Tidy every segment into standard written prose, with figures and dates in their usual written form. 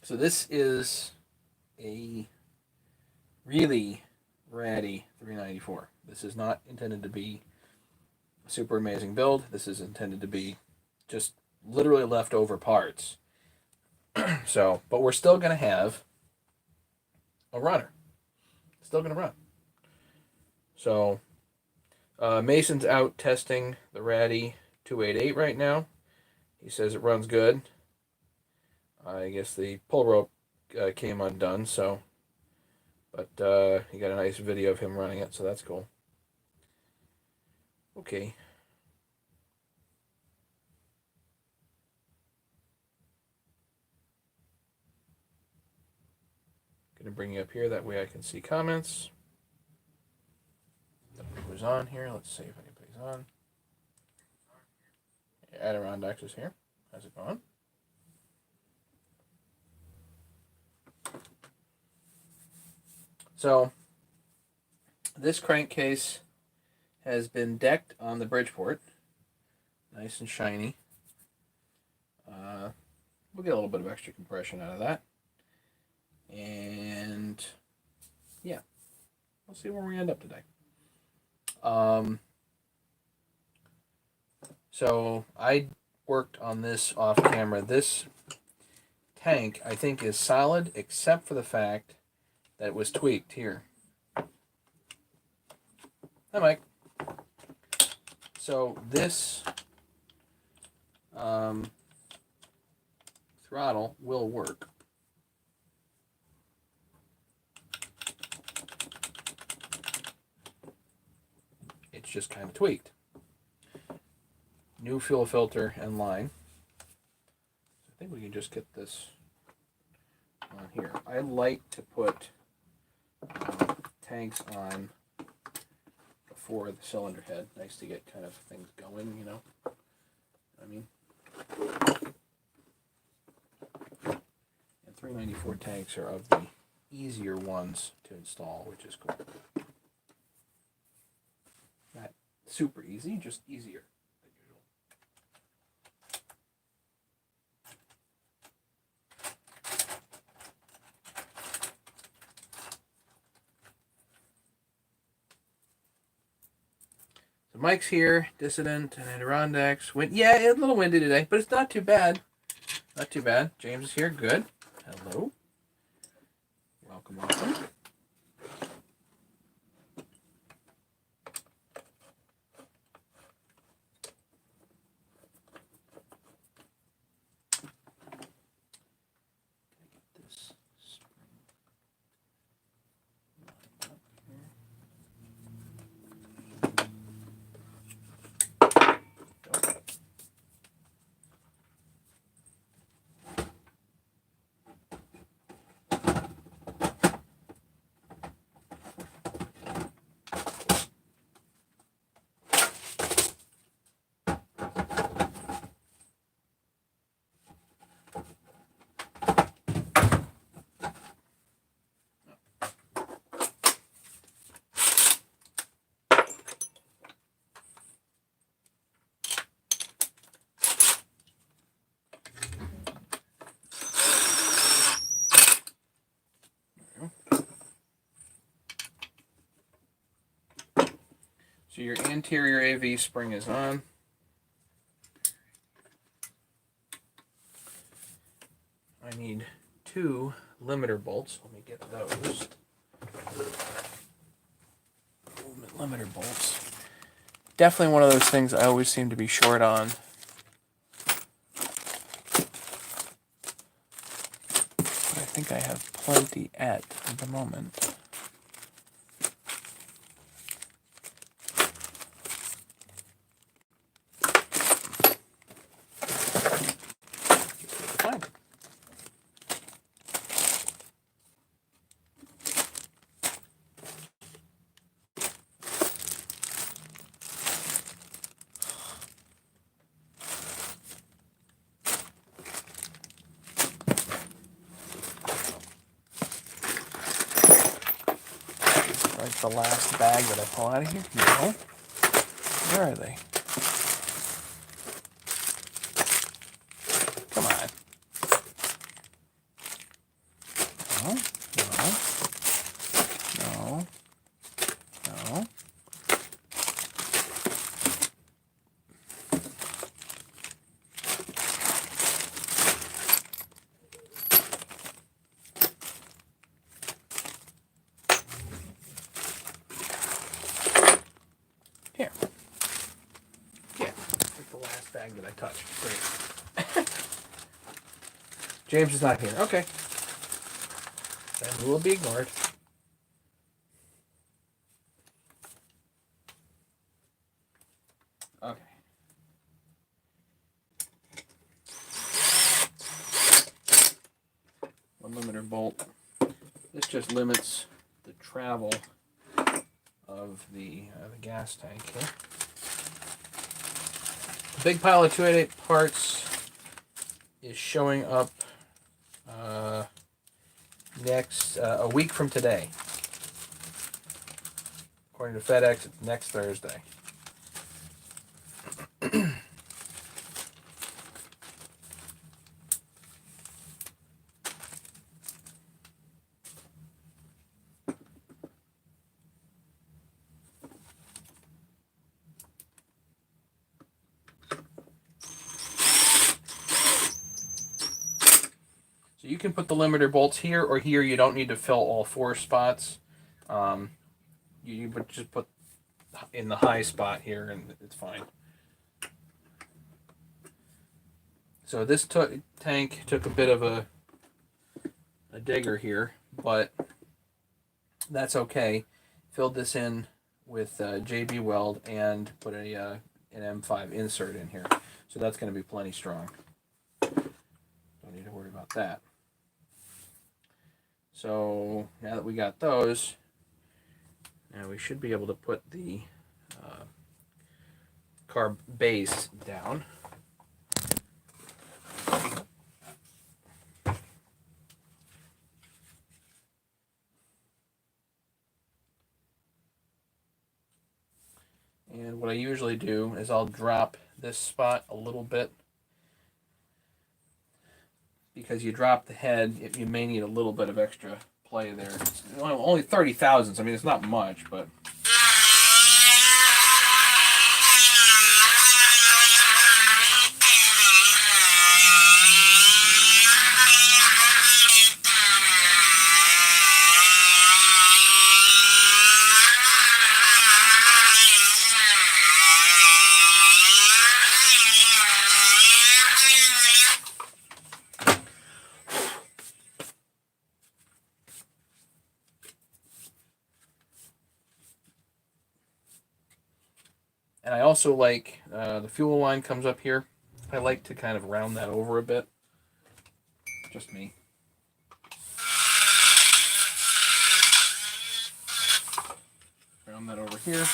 So this is a really ratty 394. This is not intended to be a super amazing build. This is intended to be just literally leftover parts. So, but we're still going to have a runner. Still going to run. So, Mason's out testing the Ratty 288 right now. He says it runs good. I guess the pull rope came undone, so. But he got a nice video of him running it, so that's cool. Okay. Going to bring you up here, that way I can see comments. Who's on here? Let's see if anybody's on. Adirondacks is here. How's it going? So, this crankcase has been decked on the Bridgeport. Nice and shiny. We'll get a little bit of extra compression out of that. And, yeah. We'll see where we end up today. So, I worked on this off camera. This tank, I think, is solid, except for the fact that it was tweaked here. Hi, Mike. So this throttle will work. It's just kind of tweaked. New fuel filter and line. I think we can just get this on here. I like to put tanks on before the cylinder head. Nice to get kind of things going, you know. I mean, and 394 tanks are of the easier ones to install, which is cool. Not super easy, just easier than usual. So Mike's here, Dissident and Adirondacks. Yeah, it's a little windy today, but it's not too bad. Not too bad. James is here, good. Hello. Welcome, welcome. So your anterior AV spring is on. I need 2 limiter bolts. Let me get those. Limiter bolts. Definitely one of those things I always seem to be short on. But I think I have plenty at the moment. The last bag that I pull out of here? No. Where are they? Come on. No. Here. Yeah, like the last bag that I touched. Great. James is not here. Okay. Then will be ignored. Okay. One limiter bolt. This just limits the travel of the gas tank here. The big pile of 288 parts is showing up next a week from today. According to FedEx, it's next Thursday. So you can put the limiter bolts here or here. You don't need to fill all 4 spots. You would just put in the high spot here and it's fine. So this tank took a bit of a digger here, but that's okay. Filled this in with JB Weld and put an M5 insert in here. So that's going to be plenty strong. Don't need to worry about that. So now that we got those, now we should be able to put the carb base down. And what I usually do is I'll drop this spot a little bit, because you drop the head, you may need a little bit of extra play there. It's only 30 thousandths. I mean, it's not much, but and I also like the fuel line comes up here. I like to kind of round that over a bit. Just me. Round that over here.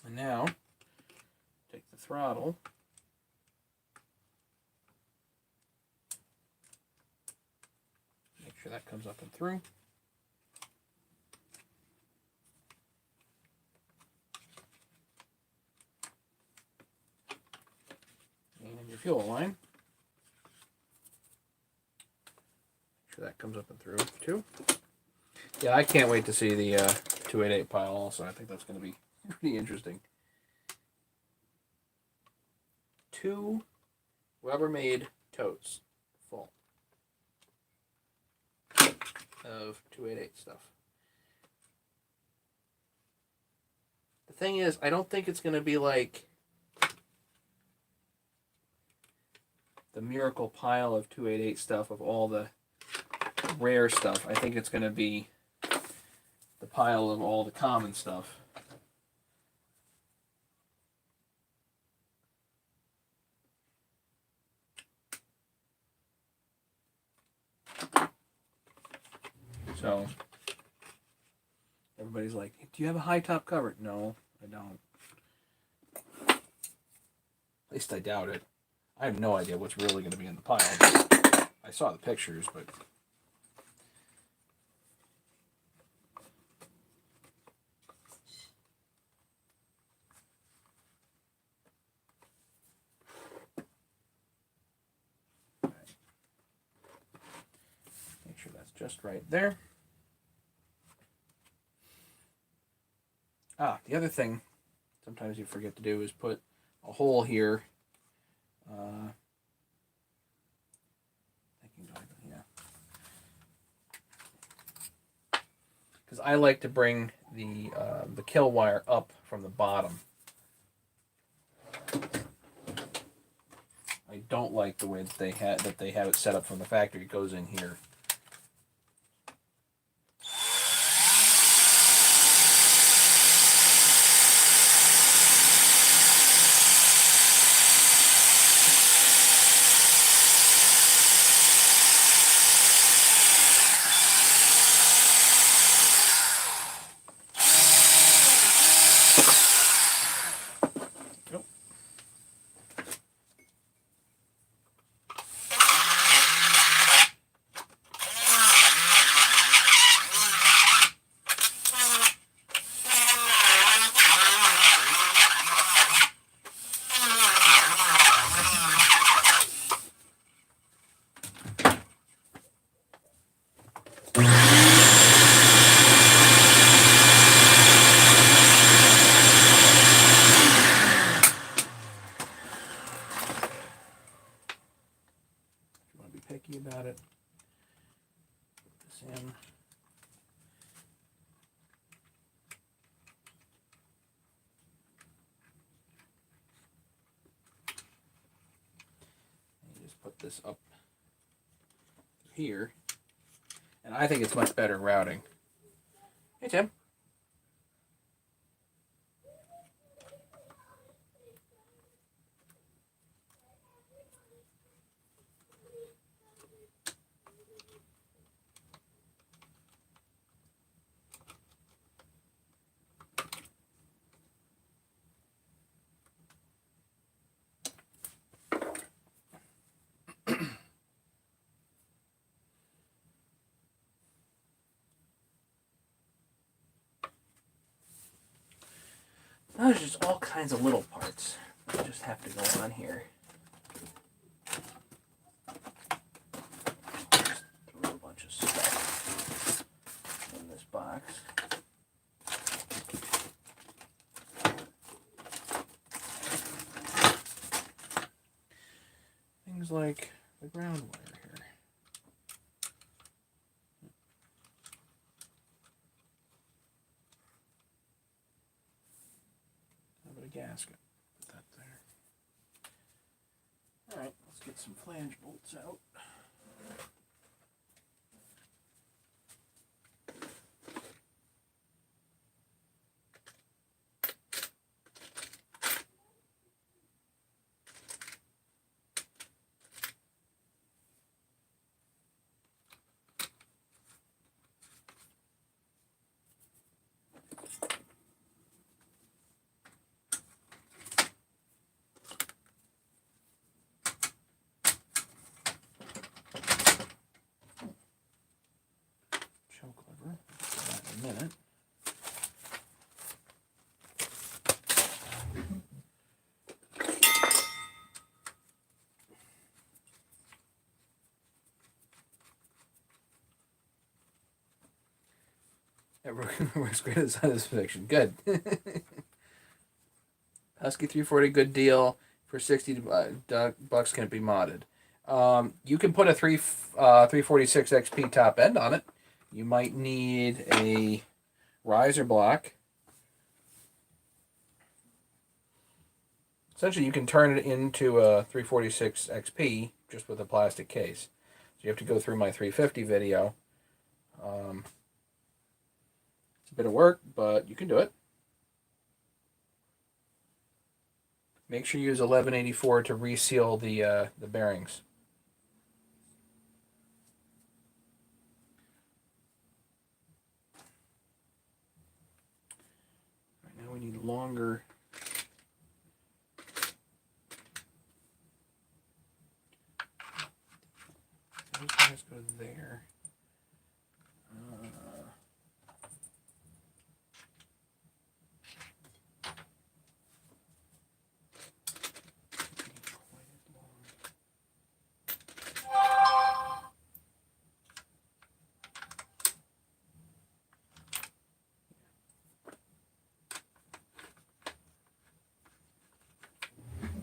And now, take the throttle. Make sure that comes up and through. And your fuel line. Make sure that comes up and through too. Yeah, I can't wait to see the 288 pile also. I think that's going to be pretty interesting. 2 Rubbermaid totes full of 288 stuff. The thing is, I don't think it's going to be like the miracle pile of 288 stuff of all the rare stuff. I think it's going to be the pile of all the common stuff. So everybody's like, do you have a high top cover? No, I don't. At least I doubt it. I have no idea what's really going to be in the pile. I saw the pictures, but... Make sure that's just right there. The other thing sometimes you forget to do is put a hole here. Because I like to bring the kill wire up from the bottom. I don't like the way that they have it set up from the factory. It goes in here. Picky about it. Put this in. And you just put this up here. And I think it's much better routing. Hey, Tim. There's just all kinds of little parts that just have to go on here. Just threw a bunch of stuff in this box. Things like the ground wire here. Gasket. Put that there. Alright, let's get some flange bolts out. Minute. It works great as science fiction. Good. Husky 340, good deal. For 60 bucks, can it be modded? You can put a 346 XP top end on it. You might need a riser block. Essentially, you can turn it into a 346 XP just with a plastic case. So you have to go through my 350 video. It's a bit of work, but you can do it. Make sure you use 1184 to reseal the bearings. Right, now we need longer wires go there.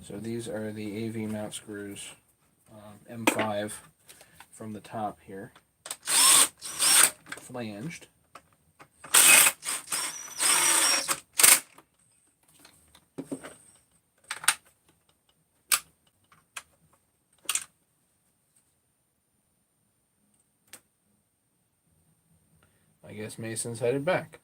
So these are the AV mount screws, M5 from the top here, flanged. I guess Mason's headed back.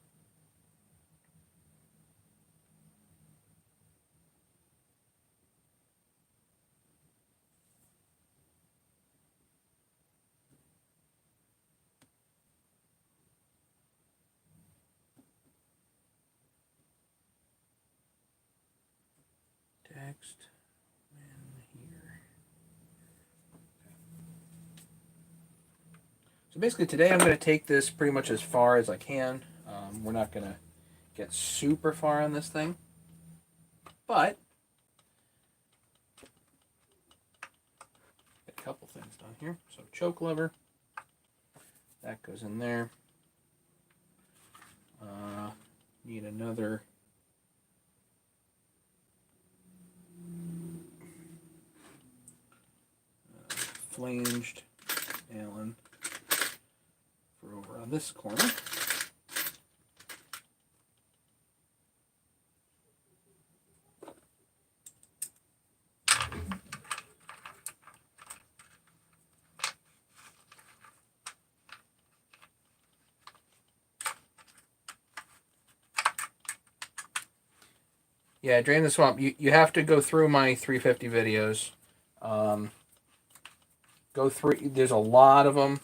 Text in here. So basically today I'm going to take this pretty much as far as I can. We're not going to get super far on this thing, but get a couple things done here. So choke lever, that goes in there. Need another flanged Allen for over on this corner. Yeah, Drain the Swamp. You have to go through my 350 videos. Go through. There's a lot of them.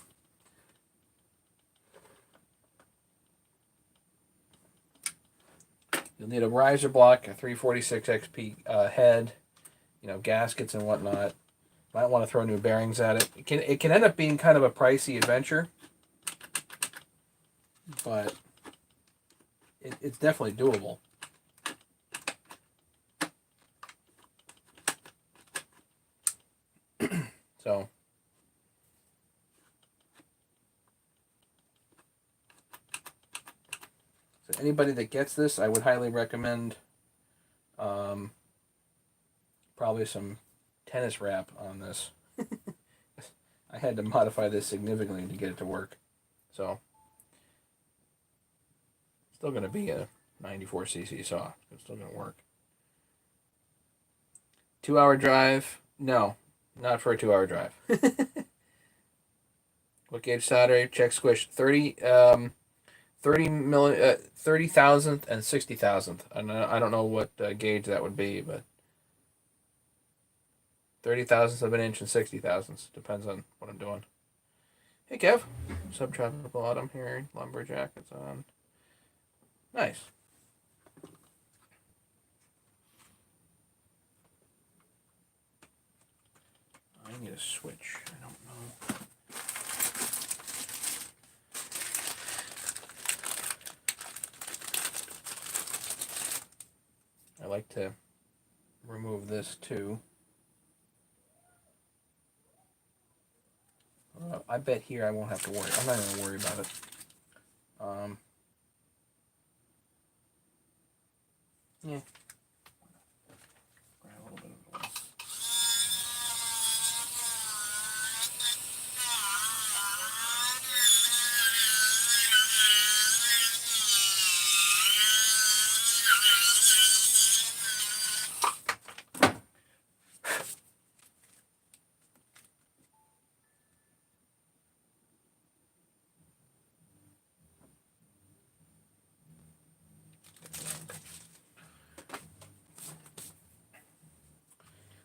You'll need a riser block, a 346 XP head, gaskets and whatnot. Might want to throw new bearings at it. It can end up being kind of a pricey adventure, but it's definitely doable. So anybody that gets this, I would highly recommend probably some tennis wrap on this. I had to modify this significantly to get it to work. So still going to be a 94cc saw. It's still going to work. 2-hour drive? No, not for a 2-hour drive. What gauge solder? Check squish. 30,000th and 60,000th. I don't know what gauge that would be, but 30,000ths of an inch and 60,000ths. Depends on what I'm doing. Hey, Kev. Subtropical autumn here. Lumber jackets on. Nice. I need a switch. I don't know. I like to remove this too. I bet here I won't have to worry. I'm not going to worry about it. Yeah. Grab a little bit of the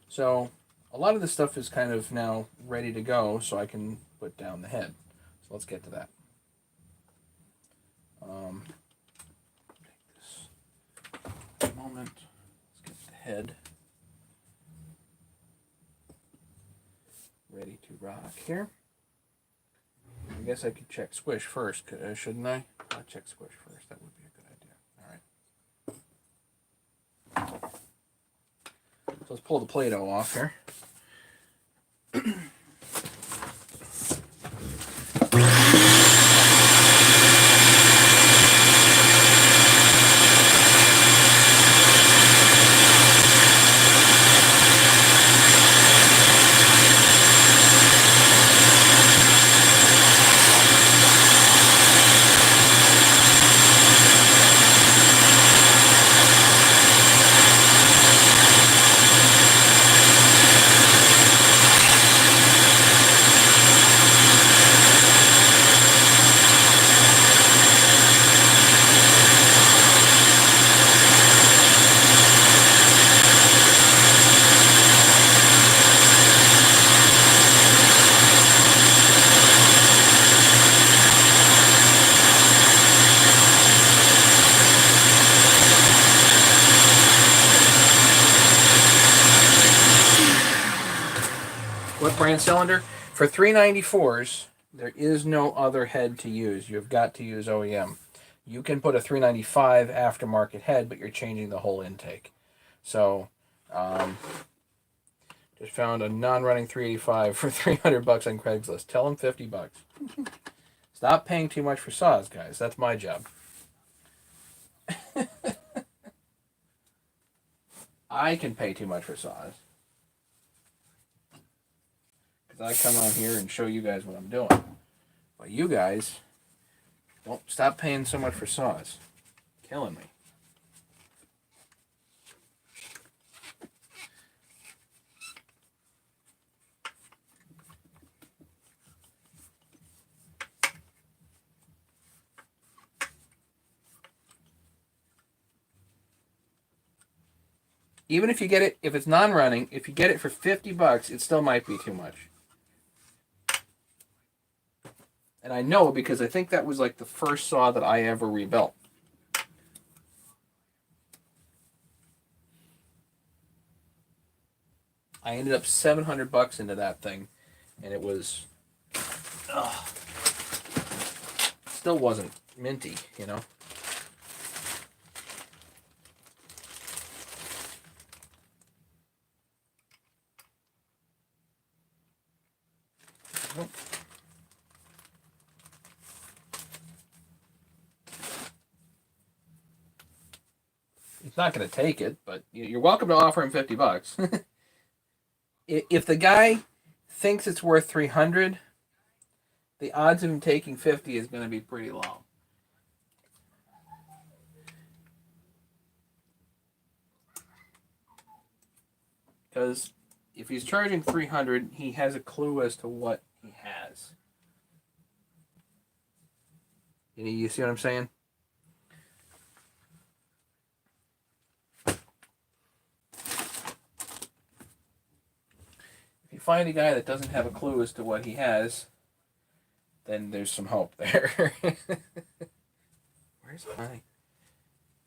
So a lot of this stuff is kind of now ready to go, so I can put down the head. So let's get to that. Take this moment. Let's get the head ready to rock here. I guess I could check squish first, shouldn't I? I'll check squish first. That would be a good idea. All right. So let's pull the Play-Doh off here. What brand cylinder? For 394s, there is no other head to use. You've got to use OEM. You can put a 395 aftermarket head, but you're changing the whole intake. So, just found a non-running 385 for 300 bucks on Craigslist. Tell them 50 bucks. Stop paying too much for saws, guys. That's my job. I can pay too much for saws. I come on here and show you guys what I'm doing. But you guys, don't stop paying so much for saws. Killing me. Even if you get it, if it's non-running, if you get it for 50 bucks, it still might be too much. And I know because I think that was like the first saw that I ever rebuilt. I ended up 700 bucks into that thing, and it was still wasn't minty, you know. He's not going to take it, but you're welcome to offer him 50 bucks. If the guy thinks it's worth 300, the odds of him taking 50 is going to be pretty low. Because if he's charging 300, he has a clue as to what he has. You see what I'm saying? If you find a guy that doesn't have a clue as to what he has, then there's some hope there. Where's my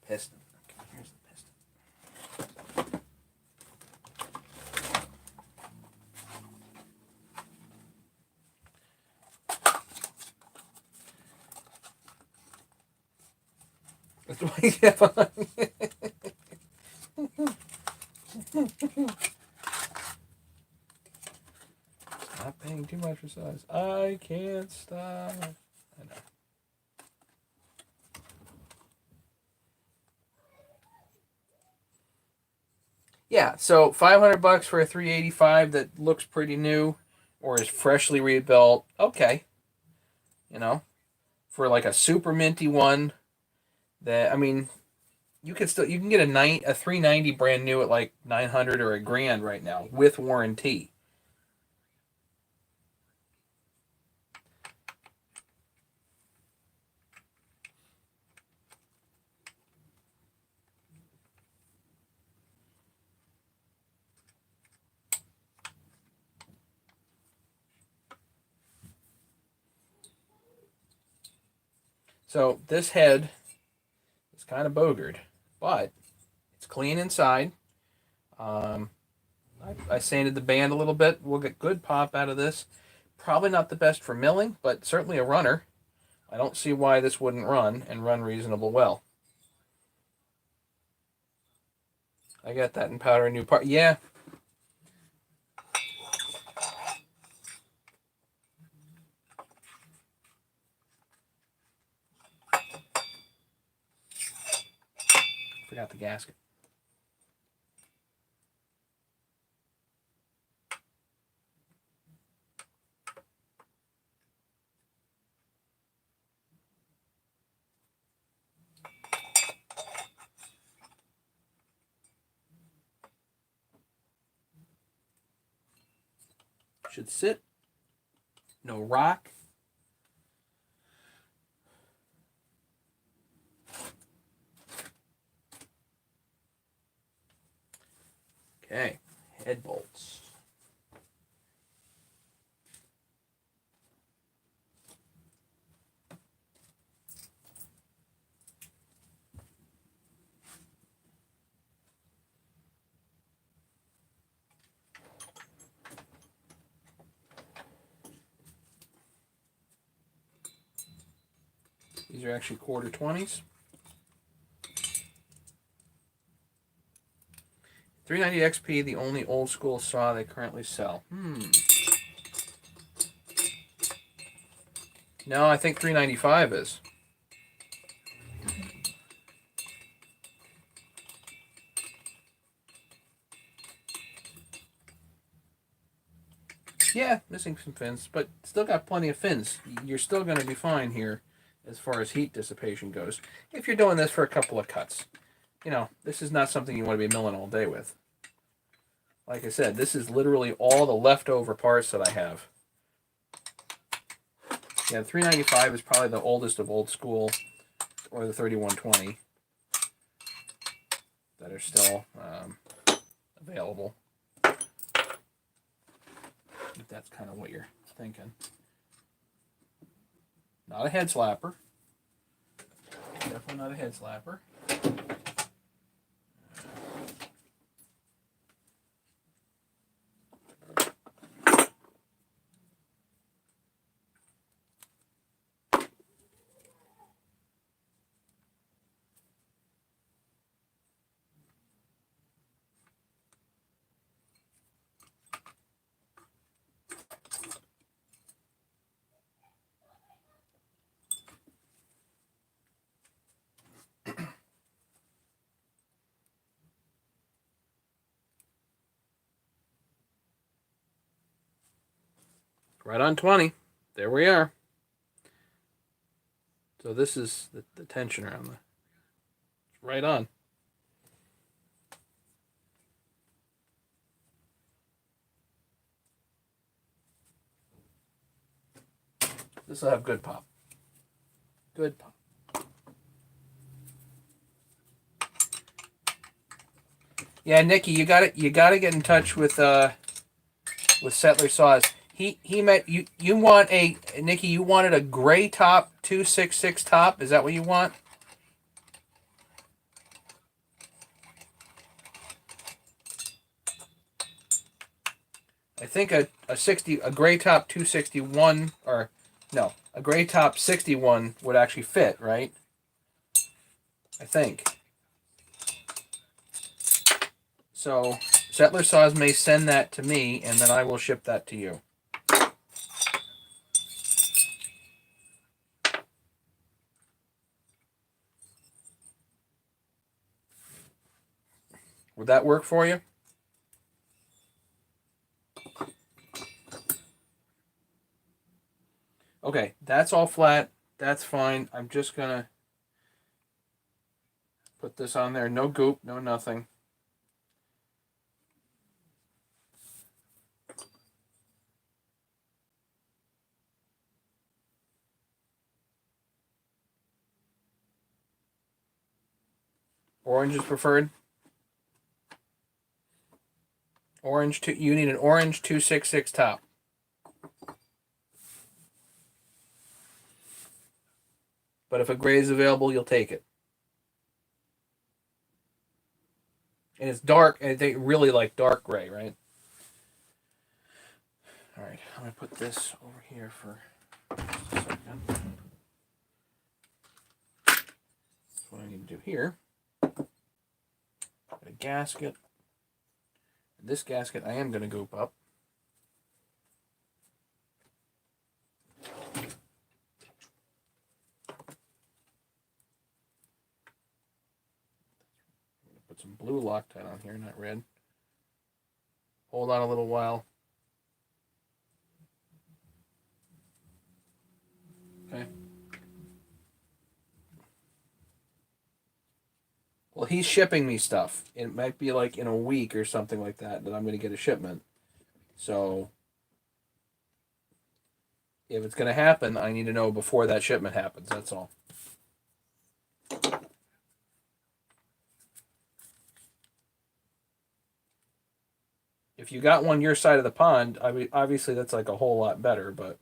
piston? Okay, here's the piston. That's why you have on. Not paying too much for size. I can't stop. I know. Yeah, so 500 bucks for a 385 that looks pretty new or is freshly rebuilt. Okay. You know, for like a super minty one that, I mean, you can get a 390 brand new at like 900 or $1,000 right now with warranty. So this head is kind of bogered, but it's clean inside. I sanded the band a little bit. We'll get good pop out of this. Probably not the best for milling, but certainly a runner. I don't see why this wouldn't run and run reasonable well. I got that in powder and new part. Yeah. Forgot the gasket. Should sit. No rock. Okay, head bolts. These are actually quarter 20s. 390 XP, the only old school saw they currently sell. No, I think 395 is. Yeah, missing some fins, but still got plenty of fins. You're still going to be fine here as far as heat dissipation goes. If you're doing this for a couple of cuts. You know, this is not something you want to be milling all day with. Like I said, this is literally all the leftover parts that I have. Yeah, the 395 is probably the oldest of old school, or the 3120 that are still available. If that's kind of what you're thinking. Not a head slapper. Definitely not a head slapper. Right on 20. There we are. So this is the tensioner on the right on. This will have good pop. Good pop. Yeah, Nikki, you got it. You got to get in touch with Settler Saws. He met you. You want a Nikki? You wanted a gray top 266 top. Is that what you want? I think a gray top 261 or no, a gray top 61 would actually fit, right? I think. So Settler Saws may send that to me, and then I will ship that to you. Would that work for you? Okay, that's all flat. That's fine. I'm just gonna put this on there. No goop, no nothing. Orange is preferred. Orange, you need an orange 266 top. But if a gray is available, you'll take it. And it's dark, and they really like dark gray, right? All right, I'm going to put this over here for just a second. That's what I need to do here. Got a gasket. This gasket I am going to goop up. Put some blue Loctite on here, not red. Hold on a little while. Okay. Well, he's shipping me stuff. It might be like in a week or something like that I'm going to get a shipment. So if it's going to happen, I need to know before that shipment happens. That's all. If you got one your side of the pond, I mean, obviously that's like a whole lot better, but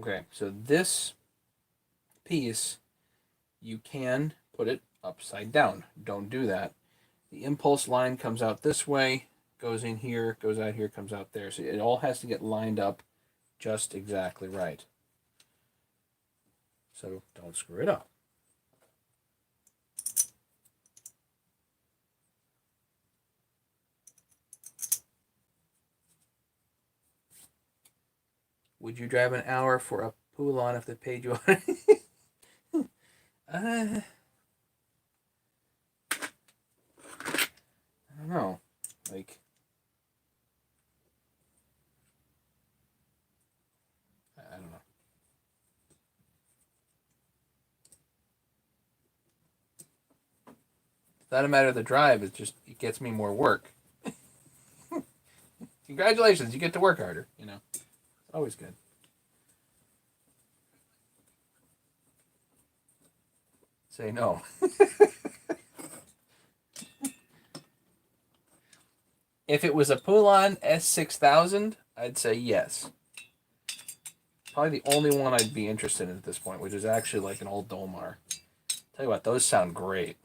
okay, so this piece, you can put it upside down. Don't do that. The impulse line comes out this way, goes in here, goes out here, comes out there. So it all has to get lined up just exactly right. So don't screw it up. Would you drive an hour for a Poulon if they paid you? I don't know. Like, I don't know. It's not a matter of the drive. It's just it gets me more work. Congratulations, you get to work harder. You know, it's always good. Say no. If it was a Poulon S6000, I'd say yes. Probably the only one I'd be interested in at this point, which is actually like an old Dolmar. Tell you what, those sound great.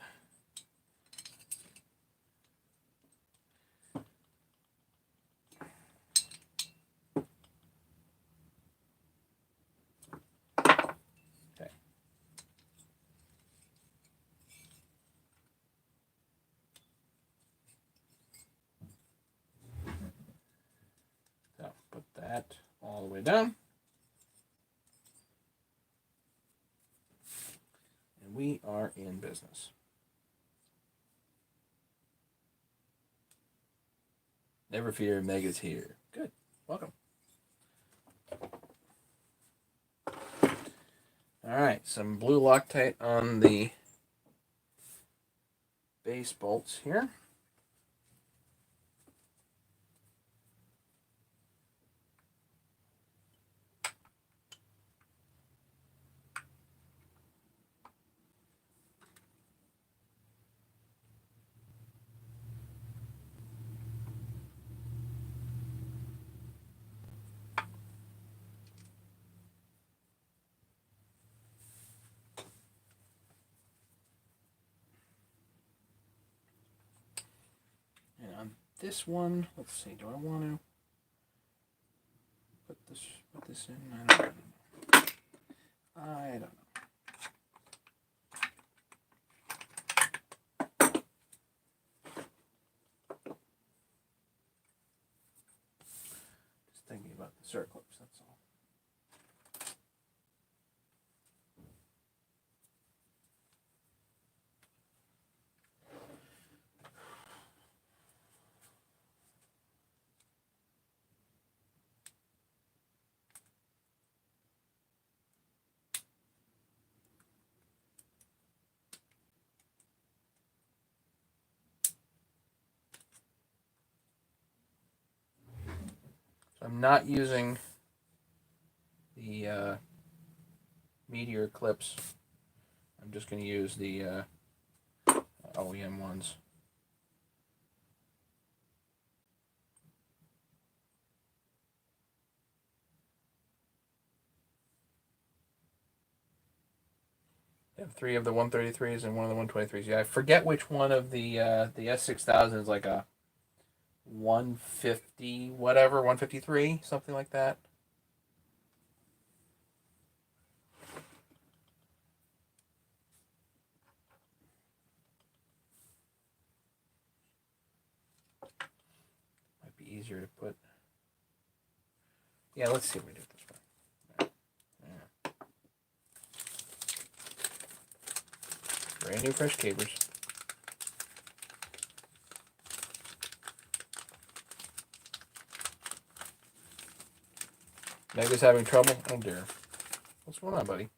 Okay. So put that all the way down. And we are in business. Never fear, Mega's here. Good. Welcome. All right, some blue Loctite on the base bolts here. And on this one, let's see, do I want to put this in? I don't know. I don't know. Just thinking about the circlips, that's all. I'm not using the Meteor clips. I'm just going to use the OEM ones. I have 3 of the 133s and 1 of the 123s. Yeah, I forget which one of the S6000 is like a 150 whatever, 153, something like that. Might be easier to put. Yeah, let's see if we do it this way. Yeah. Brand new fresh capers. Mega's having trouble? Oh dear. What's going on, buddy?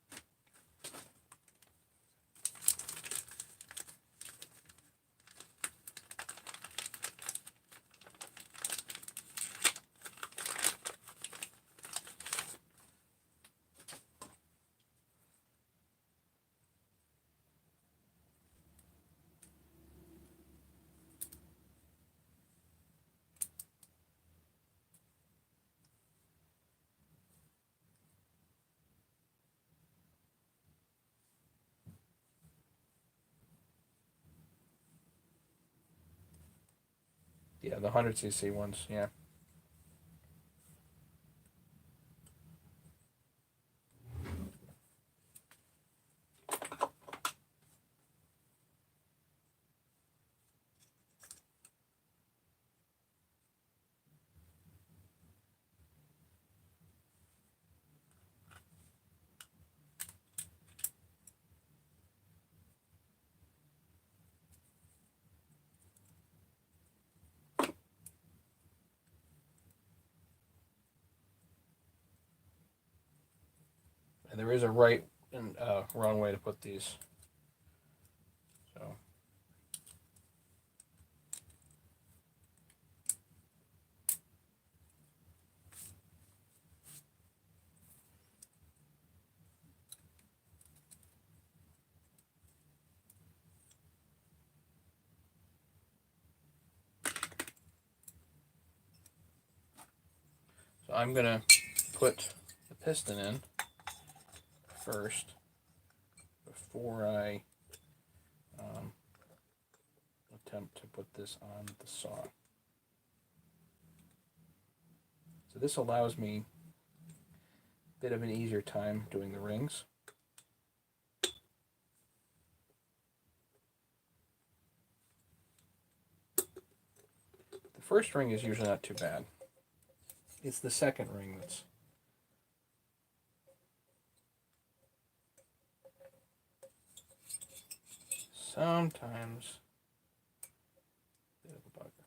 Yeah, the 100cc ones, yeah. And there is a right and wrong way to put these. So. So I'm going to put the piston in first before I attempt to put this on the saw. So this allows me a bit of an easier time doing the rings. The first ring is usually not too bad. It's the second ring that's sometimes a bit of a bugger.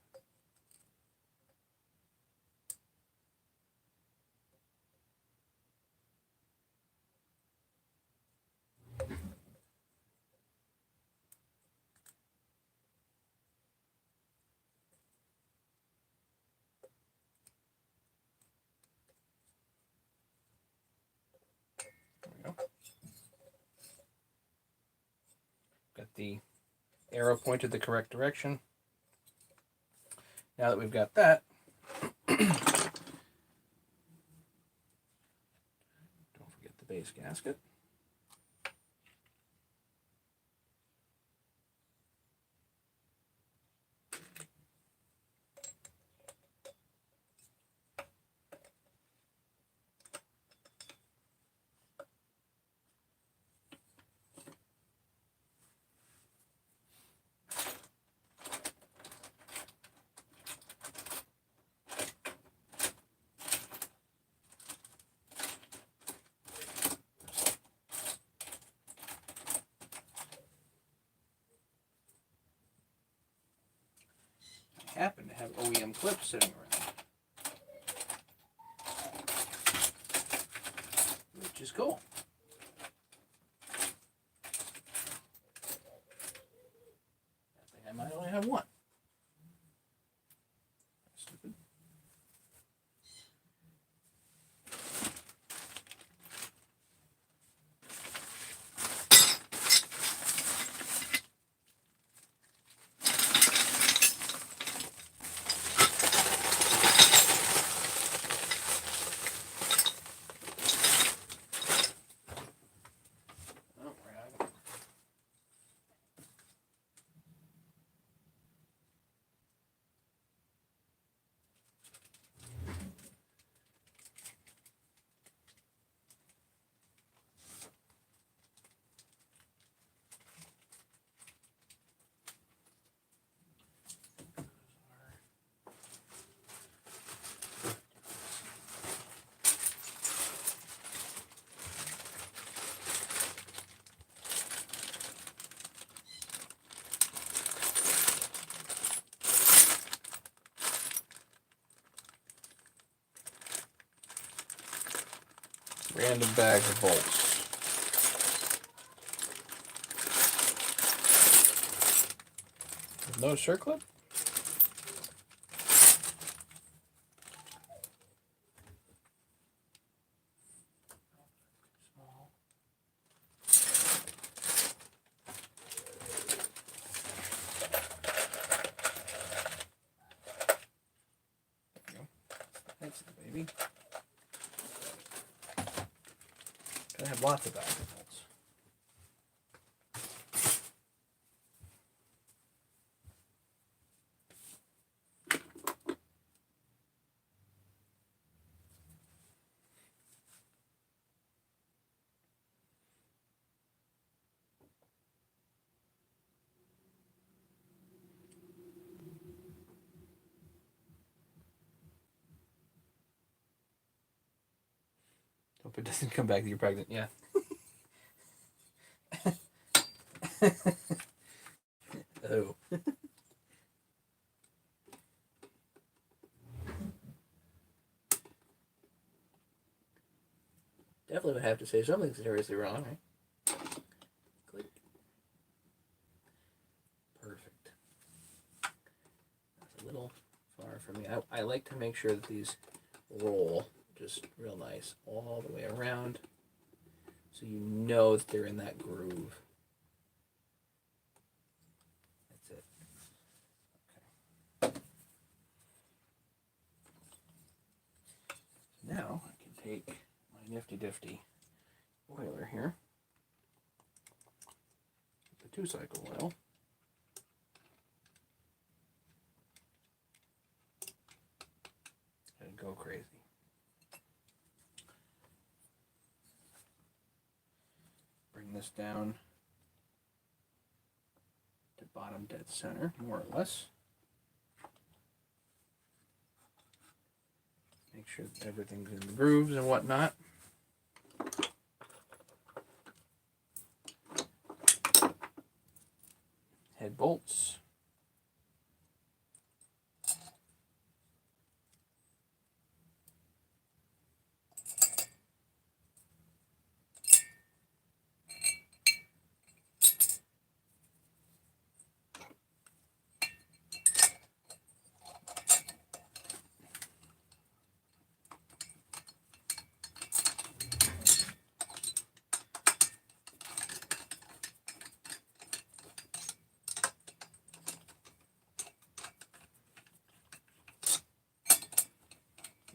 There we go. Got the arrow pointed the correct direction. Now that we've got that, don't forget the base gasket. Happen to have OEM clips sitting around, which is cool. I think I might only have one. Stupid. Random bag of bolts. No circlip? That's the baby. Gotta have lots of bags of bolts. Hope it doesn't come back that you're pregnant. Yeah. Oh. Definitely would have to say something seriously wrong, right? Click. Perfect. That's a little far from me. I like to make sure that these roll just real nice all the way around, so you know that they're in that groove. That's it. Okay. So now I can take my nifty oiler here, the 2-cycle oil, and go crazy. Bring this down to bottom dead center, more or less. Make sure that everything's in the grooves and whatnot. Head bolts.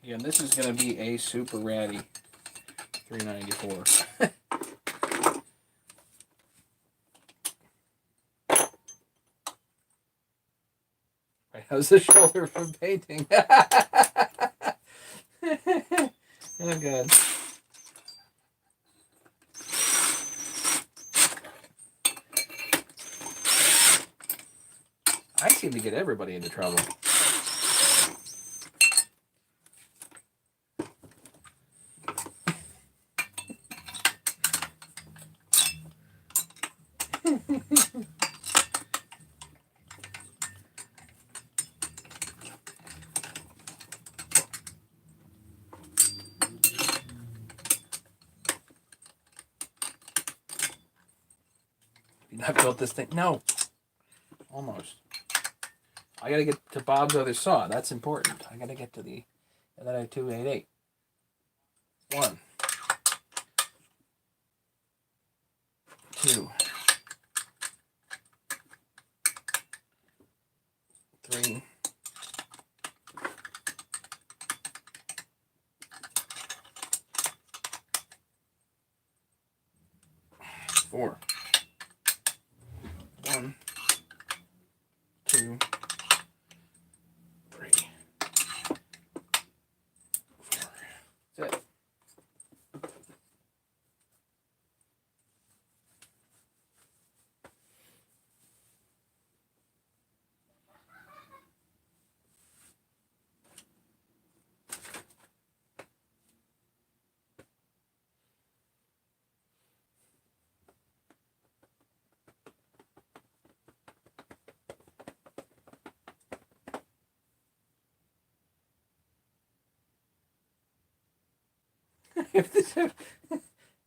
Again, this is going to be a super ratty 394. Right, how's the shoulder from painting? Oh, God. I seem to get everybody into trouble. You not built this thing? No. Almost. I gotta get to Bob's other saw. That's important. I gotta get to the... And then I have 288. 1. 2. 3. 4. 1. 2. 3. 4. That's it.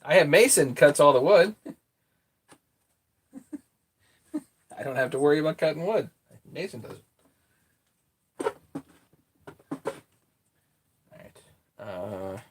I have Mason cuts all the wood. I don't have to worry about cutting wood. Mason does it. All right.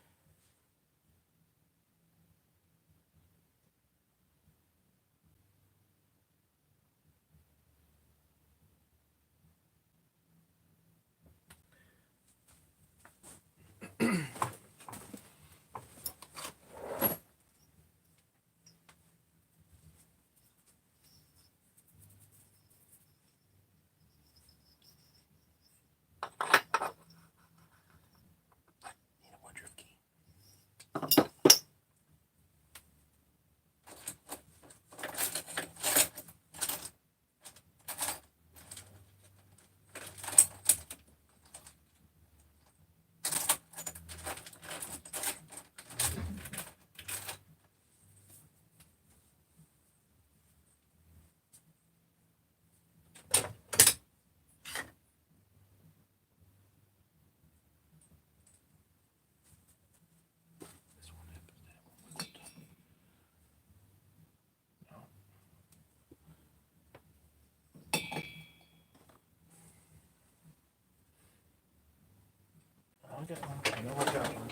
I'll get one. I know I got one.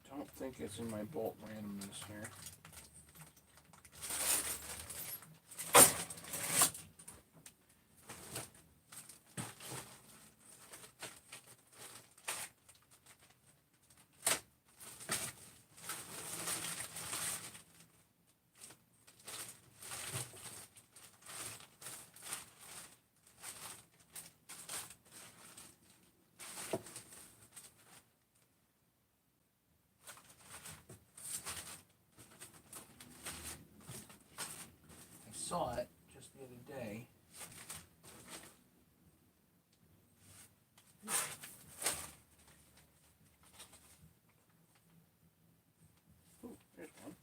Don't think it's in my bolt randomness here. Saw it just the other day. Ooh, there's one.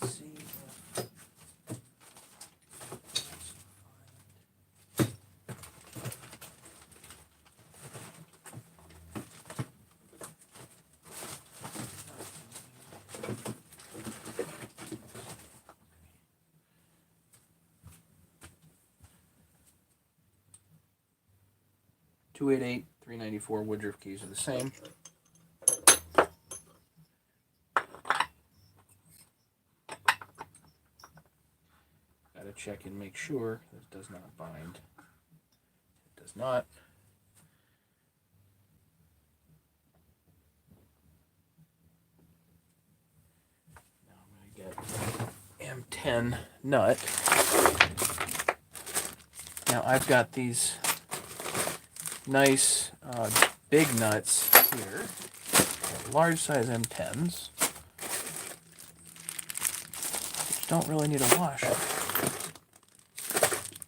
Let's see if 288, 394 Woodruff keys are the same. Gotta check and make sure this does not bind. It does not. Now I'm gonna get M10 nut. Now I've got these nice big nuts here, large size M10s, which don't really need a washer,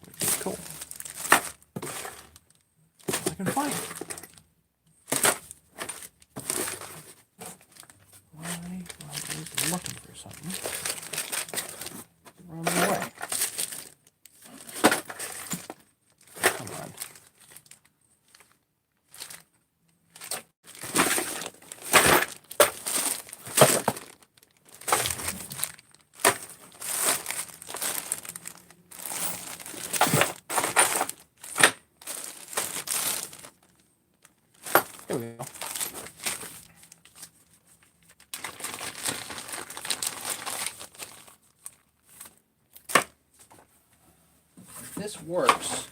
which is cool. I can find it. Why am I looking for something? Run away. Come on. There we go. This works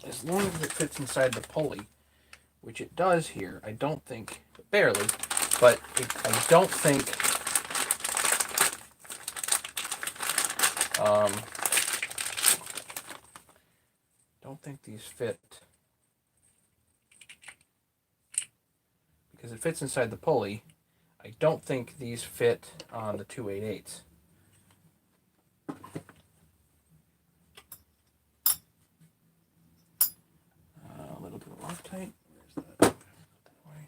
as long as it fits inside the pulley, which it does here. I don't think, barely, but I don't think these fit, because it fits inside the pulley. I don't think these fit on the 288s. A little bit of Loctite. Where's that? Put that away.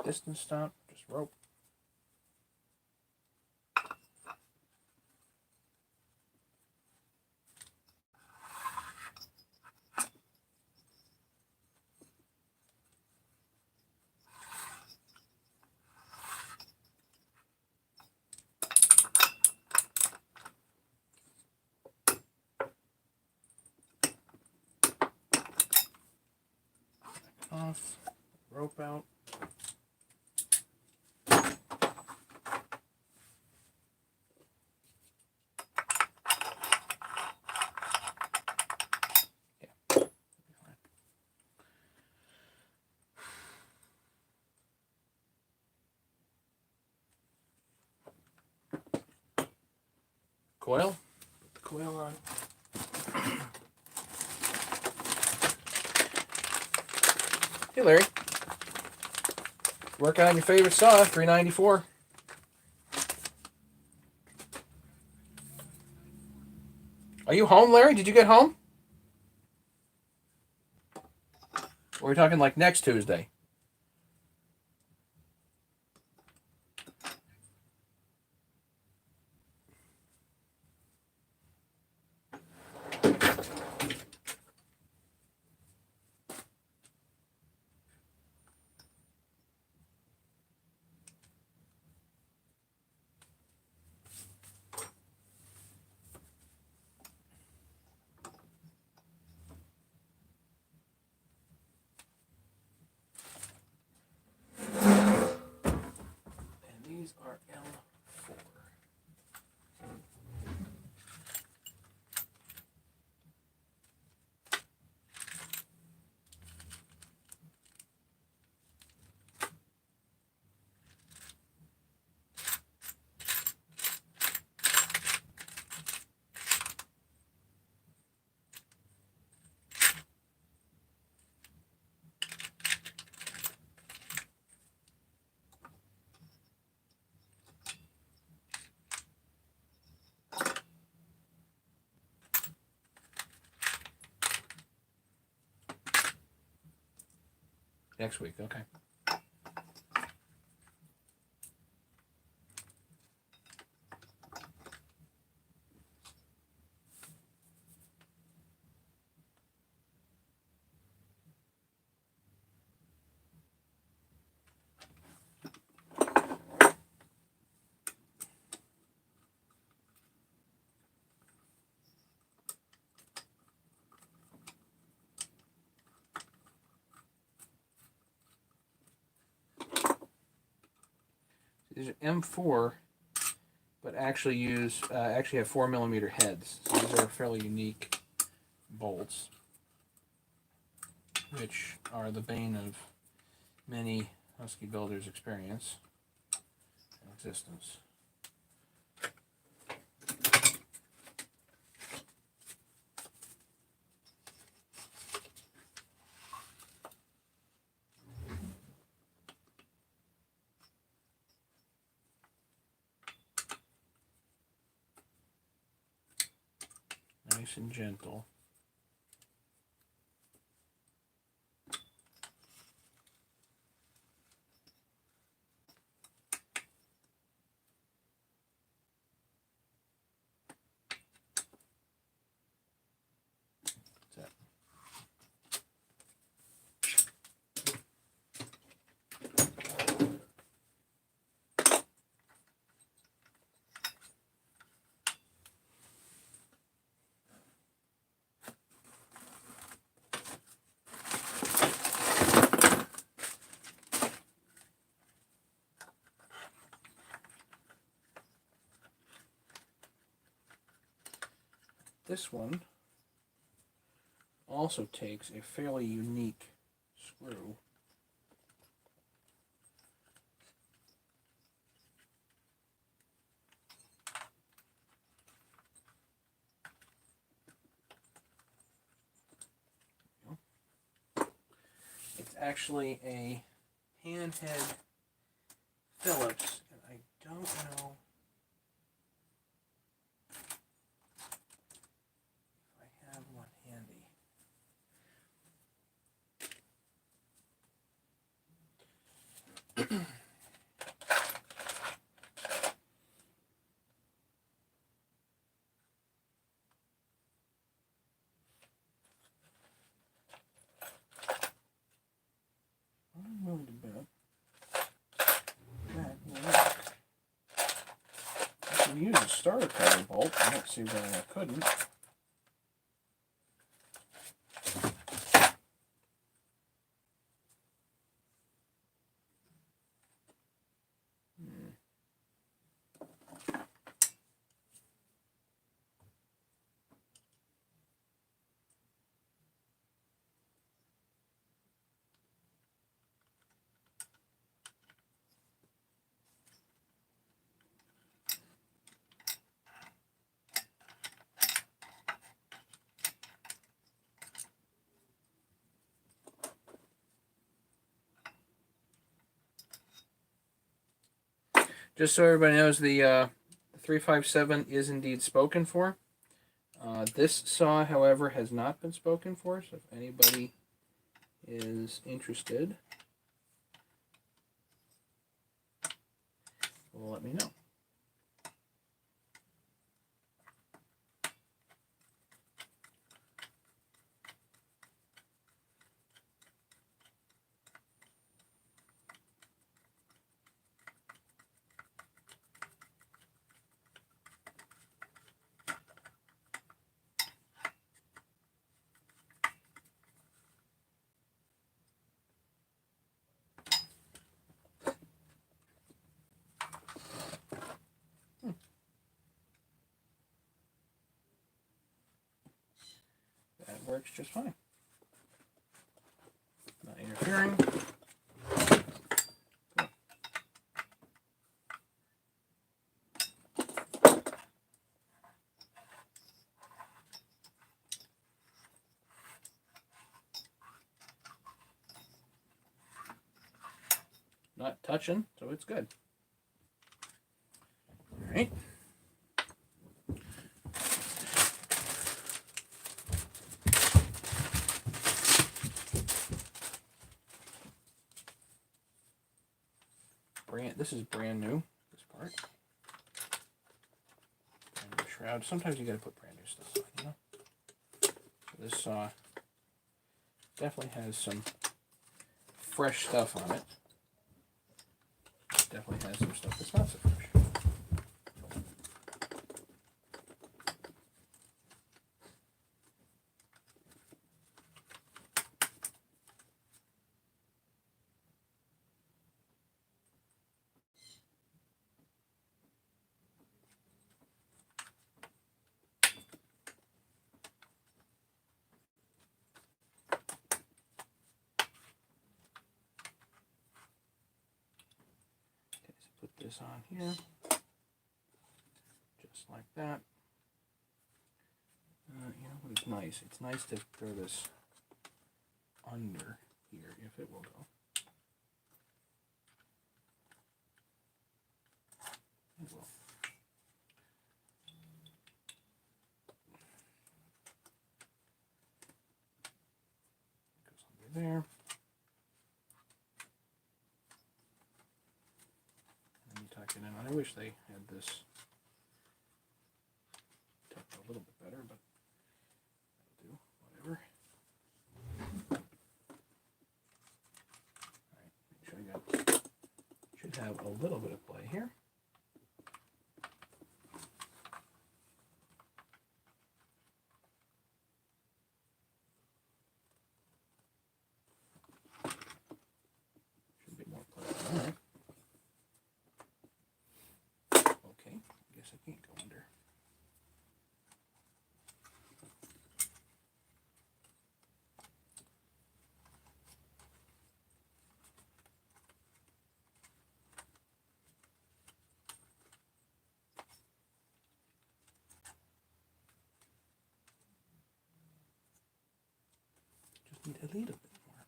Piston stop, just rope. Off, rope out. Coil, put the coil on. Hey Larry, working on your favorite saw, 394. Are you home, Larry? Did you get home? Or are we talking like next Tuesday? These are L4. Next week, okay. These are M4, but actually actually have 4mm heads. So these are fairly unique bolts, which are the bane of many Husky builders' experience and existence. Nice and gentle. This one also takes a fairly unique screw. It's actually a handhead Phillips, and I don't know if I have one handy. I moved a bit. That will work. I can use a starter cover bolt. I don't see why I couldn't. Just so everybody knows, the 357 is indeed spoken for. This saw, however, has not been spoken for, so if anybody is interested, well, let me know. That works just fine. Not interfering. Not touching, so it's good. All right. This is brand new, this part. Brand new shroud. Sometimes you gotta put brand new stuff on, you know? So this saw definitely has some fresh stuff on it. Definitely has some stuff that's not so fresh. Put this on here, just like that. You know what is nice? It's nice to throw this under here, if it will go. It will. there. And you tuck it in. I wish they had this tucked a little bit better, but that'll do. Whatever. All right, make sure I got. Should have a little bit of play here. Should be more play than that. Okay, I guess I can't go under. Just need a little bit more.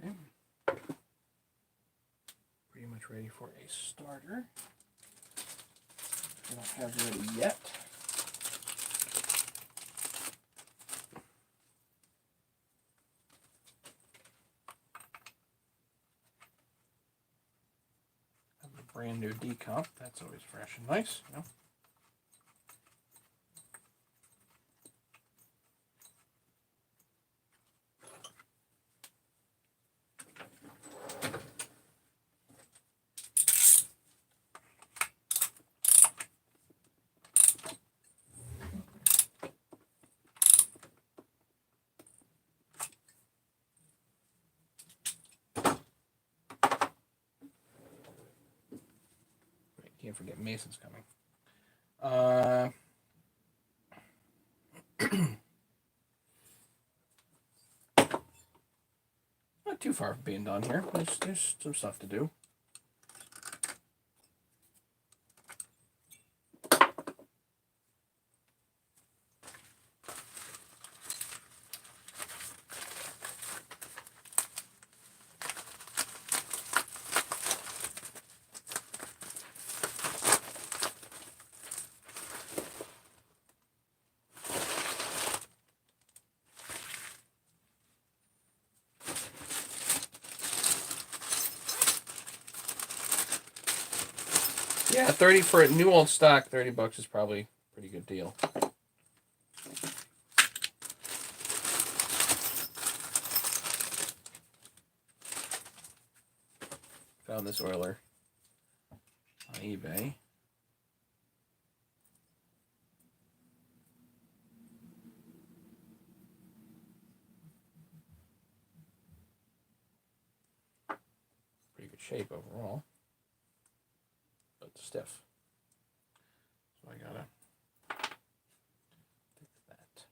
Okay. Pretty much ready for a starter. I don't have ready yet. Have a brand new decomp. That's always fresh and nice, you know. Can't forget Mason's coming. Not too far from being done here. There's some stuff to do. Yeah, 30 for a new old stock, $30 is probably a pretty good deal. Found this oiler on eBay. Pretty good shape overall. But stiff. So I gotta fix that.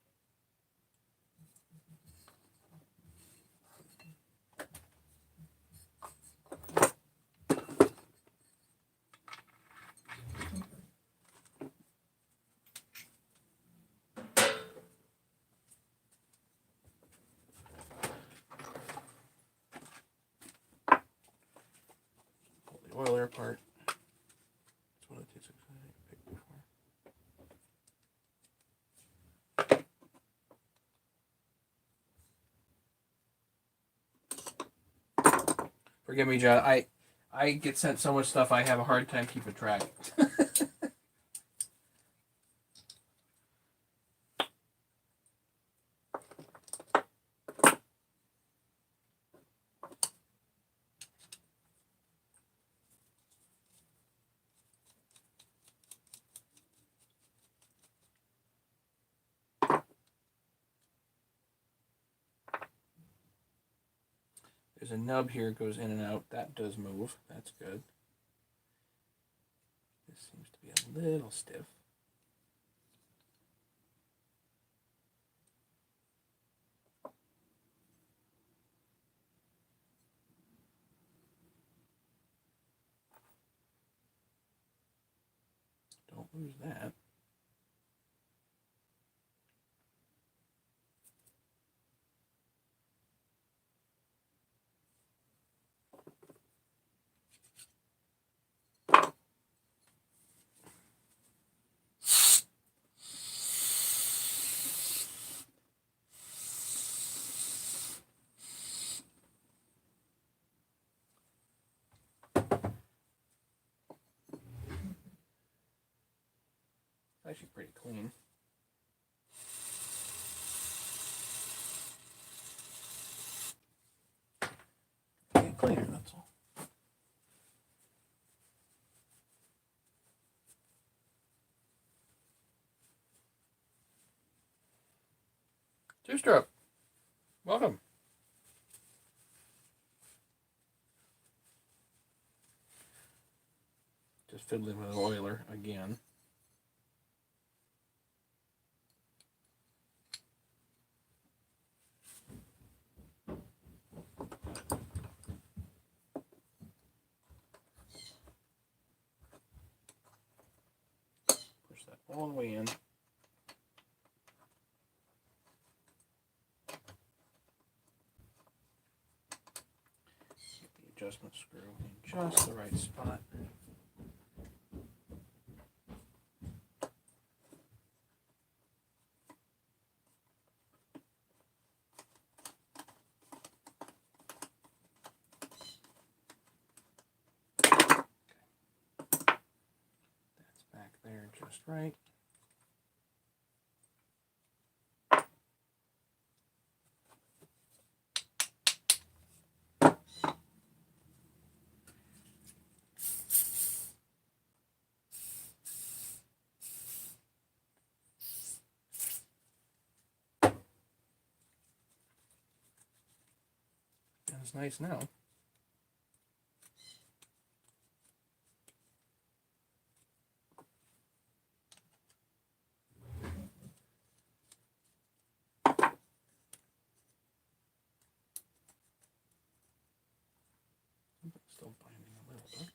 Pull the oiler apart. That's one of the things I picked before. Forgive me, John. I get sent so much stuff I have a hard time keeping track. There's a nub here, it goes in and out. That does move. That's good. This seems to be a little stiff. Don't lose that. actually pretty clean. Get cleaner, that's all. Two-stroke. Welcome. Just fiddling with an oiler again. Push that all the way in. Get the adjustment screw in just the right spot. Back there just right. That's nice now. Still binding a little bit.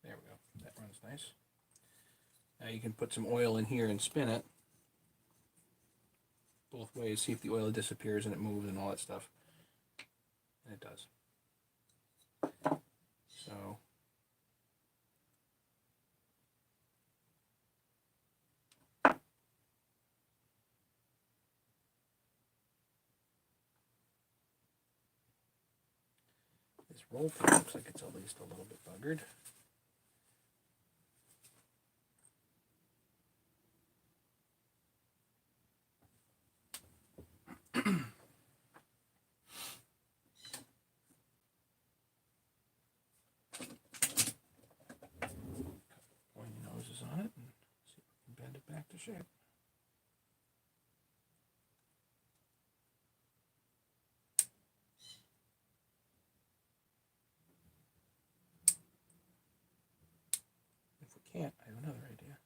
There we go. That runs nice. Now you can put some oil in here and spin it both ways, see if the oil disappears and it moves and all that stuff. And it does. So this roll pin looks like it's at least a little bit buggered. Pointy noses on it and see if we can bend it back to shape. If we can't, I have another idea.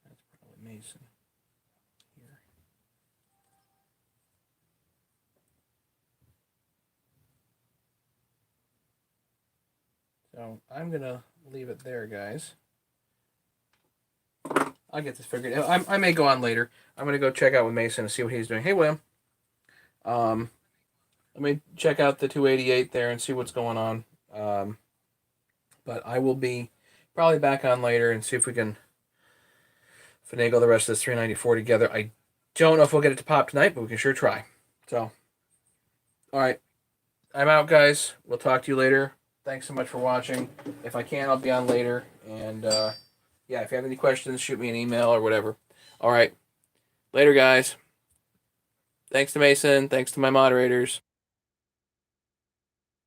That's probably Mason here. So I'm gonna leave it there, guys. I'll get this figured out. I may go on later. I'm gonna go check out with Mason and see what he's doing. Hey, William. Let me check out the 288 there and see what's going on. But I will be probably back on later and see if we can finagle the rest of this 394 together. I don't know if we'll get it to pop tonight, but we can sure try. So, all right. I'm out, guys. We'll talk to you later. Thanks so much for watching. If I can, I'll be on later. And, yeah, if you have any questions, shoot me an email or whatever. All right. Later, guys. Thanks to Mason. Thanks to my moderators.